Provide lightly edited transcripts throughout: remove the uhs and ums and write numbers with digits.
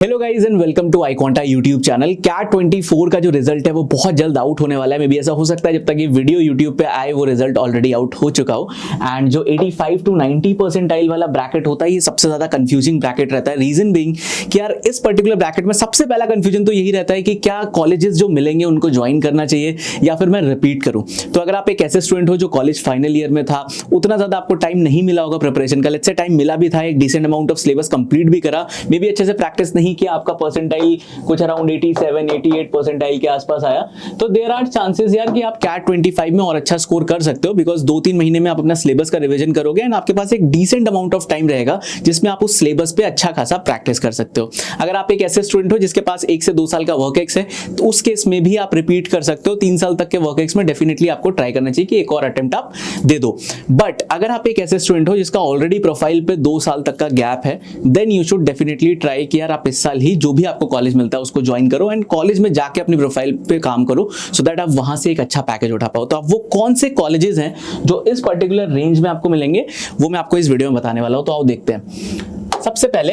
Hello guys and welcome to iQuanta YouTube channel. CAT 24 का जो result है वो बहुत जल्द आउट होने वाला है। मे बी ऐसा हो सकता है जब तक ये वीडियो यूट्यूब पे आए वो रिजल्ट ऑलरेडी आउट हो चुका हो। एंड जो 85 to 90 परसेंटाइल वाला ब्रैकेट होता है ये सबसे ज्यादा कंफ्यूजिंग ब्रैकेट रहता है। रीजन बीइंग कि यार इस पर्टिकुलर ब्रैकेट में सबसे पहला कंफ्यूजन तो यही रहता है कि क्या कॉलेजेस जो मिलेंगे उनको ज्वाइन करना चाहिए या फिर मैं रिपीट करूं। तो अगर आप एक ऐसे स्टूडेंट हो जो कॉलेज फाइनल ईयर में था, उतना ज्यादा आपको टाइम नहीं मिला होगा प्रिपरेशन का, लेट्स से टाइम मिला भी था, एक decent amount of syllabus complete भी करा, मे बी अच्छे से प्रैक्टिस नहीं किया, आपका परसेंटाइल कुछ अराउंड 87-88 परसेंटाइल के आसपास आया, तो देयर आर चांसेस यार कि आप कैट 25 में और अच्छा स्कोर कर सकते हो। बिकॉज 2-3 महीने में आप अपना सिलेबस का रिवीजन करोगे एंड आपके पास एक डिसेंट अमाउंट ऑफ टाइम रहेगा जिसमें आप उस सिलेबस पे अच्छा खासा प्रैक्टिस कर सकते हो। अगर आप एक ऐसे स्टूडेंट हो जिसके पास 1 से 2 साल का वर्क एक्स है तो उस केस में भी आप रिपीट कर सकते हो। 3 साल तक के वर्क एक्स में डेफिनेटली आपको ट्राई करना चाहिए कि एक और अटेम्प्ट आप दे दो। बट अगर आप एक ऐसे स्टूडेंट हो जिसका ऑलरेडी प्रोफाइल पे 2 साल तक का गैप है, then you should definitely try कि यार आप इस साल ही जो भी आपको कॉलेज मिलता है उसको ज्वाइन करो एंड कॉलेज में जाके अपनी प्रोफाइल पे काम करो सो दैट आप वहां से एक अच्छा पैकेज उठा पाओ। तो आप वो कौन से कॉलेजेस हैं जो इस पर्टिकुलर रेंज में आपको मिलेंगे वो मैं आपको इस वीडियो में बताने वाला हूं। तो आओ देखते हैं। सबसे पहले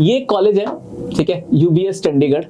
ये कॉलेज है, ठीक है, यूबीएस चंडीगढ़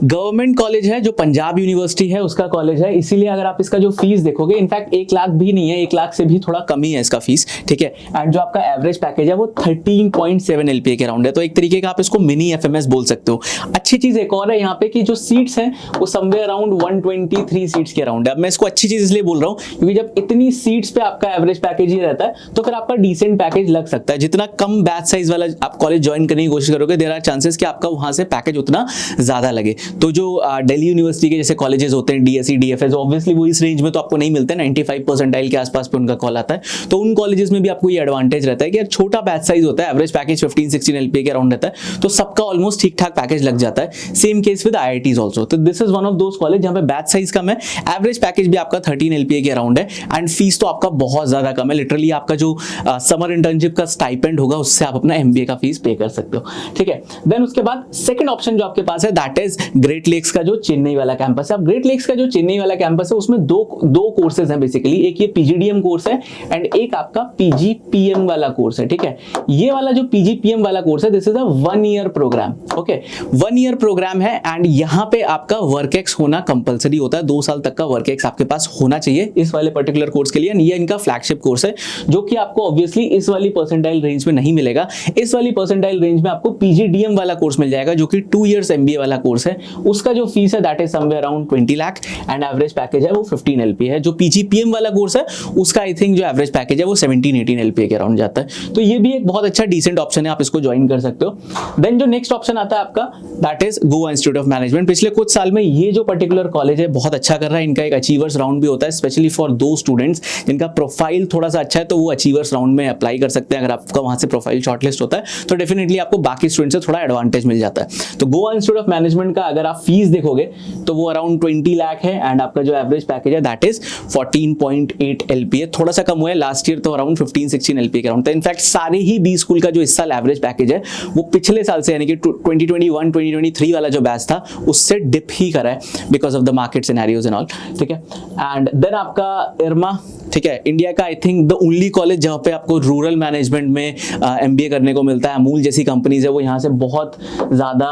गवर्नमेंट कॉलेज है जो पंजाब यूनिवर्सिटी है उसका कॉलेज है। इसीलिए अगर आप इसका जो फीस देखोगे, इनफैक्ट 1 लाख भी नहीं है, 1 लाख से भी थोड़ा कम ही है इसका फीस, ठीक है। एंड जो आपका एवरेज पैकेज है वो 13.7 एलपीए के अराउंड है। तो एक तरीके का आप इसको मिनी एफएमएस बोल सकते हो। अच्छी चीज एक और है यहाँ पे कि जो सीट्स हैं वो समवेयर अराउंड 123 सीट्स के अराउंड है। अब मैं इसको अच्छी चीज इसलिए बोल रहा हूँ क्योंकि जब इतनी सीट्स पे आपका एवरेज पैकेज ही रहता है तो फिर आपका डिसेंट पैकेज लग सकता है। जितना कम बैच साइज वाला आप कॉलेज ज्वाइन करने की कोशिश करोगे, देयर आर चांसेस कि आपका वहां से पैकेज उतना ज्यादा लगे। तो जो दिल्ली यूनिवर्सिटी के जैसे कॉलेजेस होते हैं, डीएससी डीएफएस, ऑब्वियसली वो इस रेंज में तो आपको नहीं मिलते, 95 परसेंटाइल के आसपास पे उनका कॉल आता है। तो उन कॉलेजेस में भी आपको ये एडवांटेज रहता है कि यार छोटा बैच साइज होता है, एवरेज पैकेज 15-16 एलपीए के अराउंड रहता है, तो सबका ऑलमोस्ट ठीक ठाक पैकेज लग जाता है। Same case with IITs also. तो this is one of those college जहां पे बैच साइज कम है, एवरेज पैकेज भी आपका 13 एलपीए के अराउंड है एंड फीस तो आपका बहुत ज्यादा कम है। लिटरली आपका जो समर इंटर्नशिप का स्टाइपेंड होगा उससे आप अपना एमबीए का फीस पे कर सकते हो, ठीक है। देन उसके बाद सेकंड ऑप्शन जो आपके पास है दैट इज ग्रेट लेक्स का जो चेन्नई वाला कैंपस है। अब ग्रेट लेक्स का जो चेन्नई वाला कैंपस है उसमें दो कोर्सेज हैं बेसिकली। एक ये पीजीडीएम कोर्स है एंड एक आपका पीजीपीएम वाला कोर्स है, ठीक है। ये वाला जो पीजीपीएम वाला कोर्स है this is a 1 year programme, okay. 1 year programme है एंड यहाँ पे आपका वर्क एक्स होना कंपलसरी होता है। 2 साल तक का वर्क एक्स आपके पास होना चाहिए इस वाले पर्टिकुलर कोर्स के लिए। ये इनका फ्लैगशिप कोर्स है जो कि आपको ऑब्वियसली इस वाली परसेंटाइल रेंज में नहीं मिलेगा। इस वाली परसेंटाइल रेंज में आपको पीजीडीएम वाला कोर्स मिल जाएगा जो कि 2 इयर्स एमबीए वाला कोर्स है। उसका जो फीस है that is somewhere around 20 lakh and average package है वो 15 एलपीए है। जो पीजीपीएम वाला कोर्स है उसका आई थिंक जो एवरेज पैकेज है वो 17-18 एलपीए के अराउंड जाता है। तो ये भी एक बहुत अच्छा डिसेंट ऑप्शन है, आप इसको ज्वाइन कर सकते हो। देन जो नेक्स्ट ऑप्शन आता है आपका that is Goa institute of management. पिछले कुछ साल में ये जो पर्टिकुलर कॉलेज है बहुत अच्छा कर रहा है। इनका एक अचीवर्स राउंड भी होता है स्पेशली फॉर दो स्टूडेंट्स जिनका प्रोफाइल थोड़ा सा अच्छा है, तो वो अचीवर्स राउंड में अप्लाई कर सकते हैं। अगर आपका वहां से प्रोफाइल शॉर्टलिस्ट होता है तो डेफिनेटली आपको बाकी स्टूडेंट से थोड़ा एडवांटेज मिल जाता है। तो गोवा इंस्टीट्यूट ऑफ मैनेजमेंट का अगर आप फीस देखोगे तो वो अराउंड 20 लाख है एंड आपका जो एवरेज पैकेज है दैट इज 14.8 एलपीए। थोड़ा सा कम हुआ है, लास्ट ईयर तो अराउंड 15-16 एलपीए के अराउंड था। इनफैक्ट सारे ही बी स्कूल का जो इस साल एवरेज पैकेज है वो पिछले साल से यानी कि 2021-2023 वाला जो बैच था उससे डिप ही करा है because of the market scenarios and all, ठीक है। एंड देन आपका इरमा, ठीक है, इंडिया का I think the only college जहाँ पे आपको रूरल मैनेजमेंट में एमबीए करने को मिलता है। अमूल जैसी कंपनीज है वो यहाँ से बहुत ज्यादा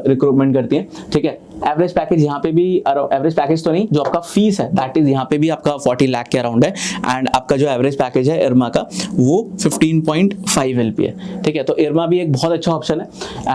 रिक्रूटमेंट करती है, ठीक है। एवरेज पैकेज यहाँ पे भी, एवरेज पैकेज तो नहीं, जो आपका फीस है दैट इज यहाँ पे भी आपका 40 लाख के अराउंड है एंड आपका जो एवरेज पैकेज है इरमा का वो 15.5 एलपीए, ठीक है। तो इरमा भी एक बहुत अच्छा ऑप्शन है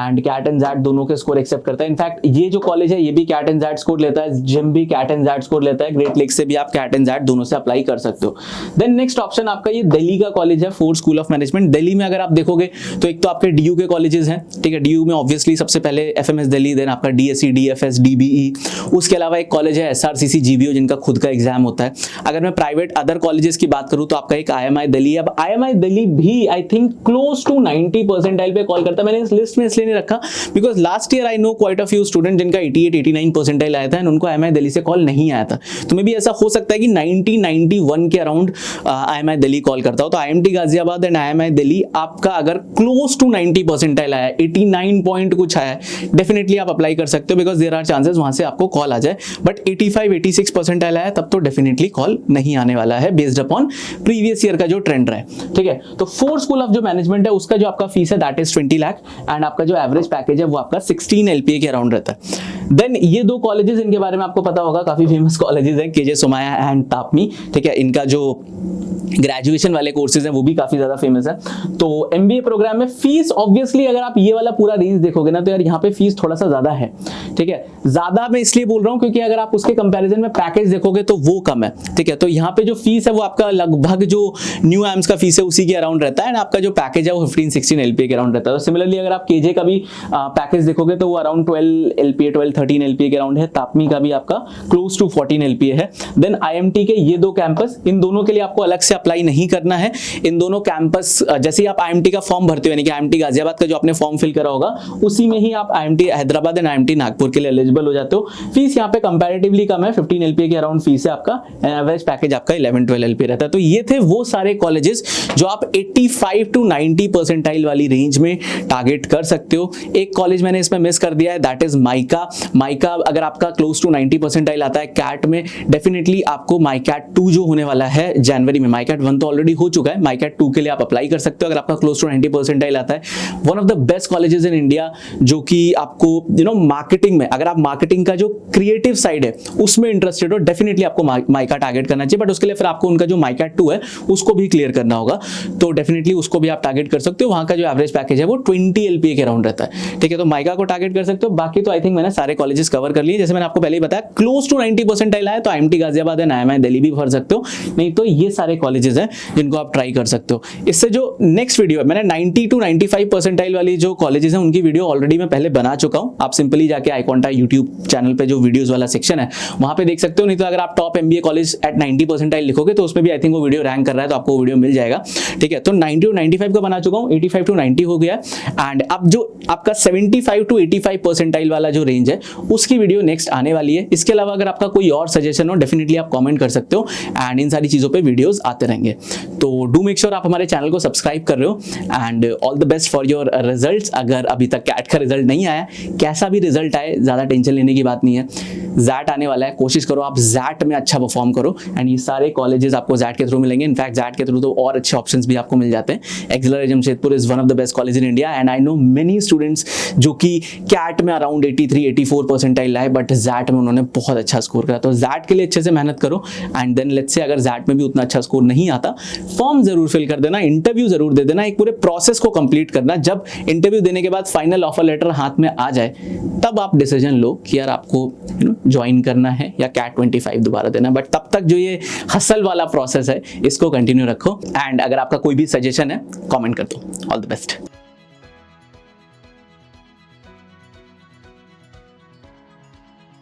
एंड कैट एंड जैट दोनों के स्कोर एक्सेप्ट करता है। इनफैक्ट ये जो कॉलेज है ये भी कैट एंड जैट स्कोर लेता है, जिम भी कैट एंड जैट स्कोर लेता है। ग्रेट लेक्स से भी आप कैट एंड जैट दोनों से अप्लाई कर सकते हो। देन नेक्स्ट ऑप्शन आपका ये दिल्ली का कॉलेज है, Ford school of management. Delhi में अगर आप देखोगे तो एक तो आपके डीयू के कॉलेजेस हैं, ठीक है। डीयू में ऑब्वियसली सबसे पहले एफएमएस दिल्ली, देन आपका डीएससी डीएफएस डीबीई। उसके अलावा एक कॉलेज है एसआरसीसी जीबीओ जिनका खुद का एग्जाम होता है। अगर मैं प्राइवेट अदर कॉलेजेस की बात करूं तो आपका एक आईएमआई दिल्ली। अब आईएमआई दिल्ली भी I think close to 90 percentile पे कॉल करता है। मैंने इस लिस्ट में इसलिए नहीं रखा because last year I know quite a few student जिनका 88-89 परसेंटाइल आया था एंड उनको आईएमआई दिल्ली से कॉल नहीं आया था। तो मे भी ऐसा हो सकता है कि 90-91 के अराउंड आईएमआई दिल्ली कॉल करता हो। तो IMT Ghaziabad and IMEI Delhi आपका अगर क्लोज टू 90 परसेंटाइल आया, 89 पॉइंट कुछ आया, डेफिनेटली आप अप्लाई कर सकते हो because there are are chances वहां से आपको कॉल आ जाए, बट 85-86 परसेंटाइल आया तब तो डेफिनेटली कॉल नहीं आने वाला है बेस्ड अपॉन प्रीवियस ईयर का जो ट्रेंड रहा है, ठीक है। तो 4 स्कूल ऑफ जो मैनेजमेंट है उसका जो आपका फीस है दैट इज 20 लाख एंड आपका जो एवरेज पैकेज है वो आपका 16 LPA के अराउंड रहता है। देन ये 2 कॉलेजेस, इनके बारे में आपको पता होगा, काफी फेमस कॉलेजेस हैं, KJ सोमाया एंड तापमी, ठीक है। इनका जो ग्रेजुएशन वाले कोर्सेज हैं वो भी काफी ज्यादा फेमस है। तो MBA प्रोग्राम में फीस ऑब्वियसली अगर आप ये वाला पूरा रेंज देखोगे ना तो यार यहाँ पे फीस थोड़ा सा ज्यादा है, ठीक है। ज्यादा मैं इसलिए बोल रहा हूँ क्योंकि अगर आप उसके कंपैरिजन में पैकेज देखोगे तो वो कम है, ठीक है। तो यहाँ पे जो फीस है वो आपका लगभग जो न्यू एम्स का फीस है उसी के अराउंड रहता है एंड आपका जो पैकेज है वो 15-16 LPA के अराउंड रहता है। तो सिमिलरली अगर आप KJ का भी पैकेज देखोगे तो वो अराउंड 12 LPA 12-13 LPA के अराउंड है। तापमी का भी आपका क्लोज टू 14 LPA है। देन IMT के ये 2 कैंपस, इन दोनों के लिए आपको अलग से अप्लाई नहीं करना है। इन दोनों कैंपस जैसे ही आप IMT का फॉर्म भरते हो, यानी कि IMT गाजियाबाद का जो आपने फॉर्म फिल करा होगा उसी में ही आप IMT Hyderabad and IMT Nagpur के लिए एलिजिबल हो जाते हो। फीस यहाँ पे कंपैरेटिवली कम है, 15 LPA के अराउंड फीस है आपका, एवरेज पैकेज आपका 11-12 LPA रहता है। तो ये थे वो सारे कॉलेजेस जो आप 85 to 90 परसेंटाइल वाली रेंज में टारगेट कर सकते हो। एक कॉलेज मैंने इसमें मिस कर दिया है, दैट इज माइका। अगर आपका क्लोज टू 90 परसेंटाइल आता है कैट में, डेफिनेटली आपको माइकैट 2 जो होने वाला है जनवरी में, माइकैट 1 तो ऑलरेडी हो चुका है, माइकैट 2 के लिए आप अप्लाई कर सकते हो अगर आपका क्लोज टू 90 परसेंटाइल आता है। One of the best colleges in India जो कि आपको मार्केटिंग में, अगर आप मार्केटिंग का जो क्रिएटिव साइड है उसमें इंटरेस्टेड हो, डेफिनेटली आपको माइका टारगेट करना चाहिए। बट उसके लिए फिर आपको उनका जो माइकैट 2 है उसको भी क्लियर करना होगा, तो डेफिनेटली उसको भी आप टारगेट कर सकते हो। वहां का जो एवरेज पैकेज है वो 20 LPA के अराउंड रहता है, ठीक है। तो माइका को टारगेट कर सकते हो। बाकी तो आई थिंक मैंने सारे कॉलेजेस कवर कर लिए। जैसे मैंने आपको पहले ही बताया, क्लोज टू 90 परसेंटाइल आया तो IMT गाजियाबाद है, IMI दिल्ली भी भर सकते हो, नहीं तो ये सारे कॉलेजेस हैं जिनको आप ट्राई कर सकते हो। इससे जो नेक्स्ट वीडियो है, मैंने 90 to 95 परसेंटाइल वाली जो कॉलेजेस हैं उनकी वीडियो ऑलरेडी मैं पहले बना चुका हूं। आप सिंपली जाके iConta यूट्यूब चैनल पे जो वीडियोस वाला सेक्शन है वहां पे देख सकते हो, नहीं तो अगर आप top MBA college eight 90 percentile लिखोगे तो उसमें भी आई थिंक वो वीडियो रैंक कर रहा है, तो आपको वो वीडियो मिल जाएगा, ठीक है। तो 90 to 95 का बना चुका हूं, 85 to 90 हो गया एंड अब जो आपका 75 to 85 परसेंटाइल वाला जो रेंज है उसकी वीडियो नेक्स्ट आने वाली है। इसके अलावा अगर आपका कोई और सजेशन हो डेफिनेटली आप कमेंट कर सकते हो एंड इन सारी चीजों पे वीडियोस आते रहेंगे। तो डू मेक श्योर आप हमारे चैनल को सब्सक्राइब कर रहे हो and all the best for your results. अगर अभी तक कैट का रिजल्ट नहीं आया, कैसा भी रिजल्ट आए ज्यादा टेंशन लेने की बात नहीं है, जैट आने वाला है, कोशिश करो आप जैट में अच्छा परफॉर्म करो एंड ये सारे कॉलेजेस आपको जैट के थ्रू मिलेंगे। इनफैक्ट जैट के थ्रू तो और अच्छे ऑप्शंस भी आपको मिल जाते हैं। Accelerate Jamshedpur is one of the best college in India and I know many students जो कि कैट में अराउंड 83-84 परसेंटाइल लाए बट जैट में उन्होंने बहुत अच्छा स्कोर करा। तो जैट के लिए अच्छे से मेहनत करो एंड देन लेट्स से अगर जैट में भी उतना अच्छा स्कोर नहीं आता, फॉर्म जरूर फिल कर देना, इंटरव्यू जरूर दे देना, एक पूरे प्रोसेस को कंप्लीट करना। जब इंटरव्यू देने के बाद फाइनल ऑफर लेटर हाथ में आ जाए तब आप डिसीजन लो कि यार आपको ज्वाइन करना है या कैट 25 दोबारा देना। बट तब तक जो ये हसल वाला प्रोसेस है इसको कंटिन्यू रखो एंड अगर आपका कोई भी सजेशन है कमेंट कर दो। All the best.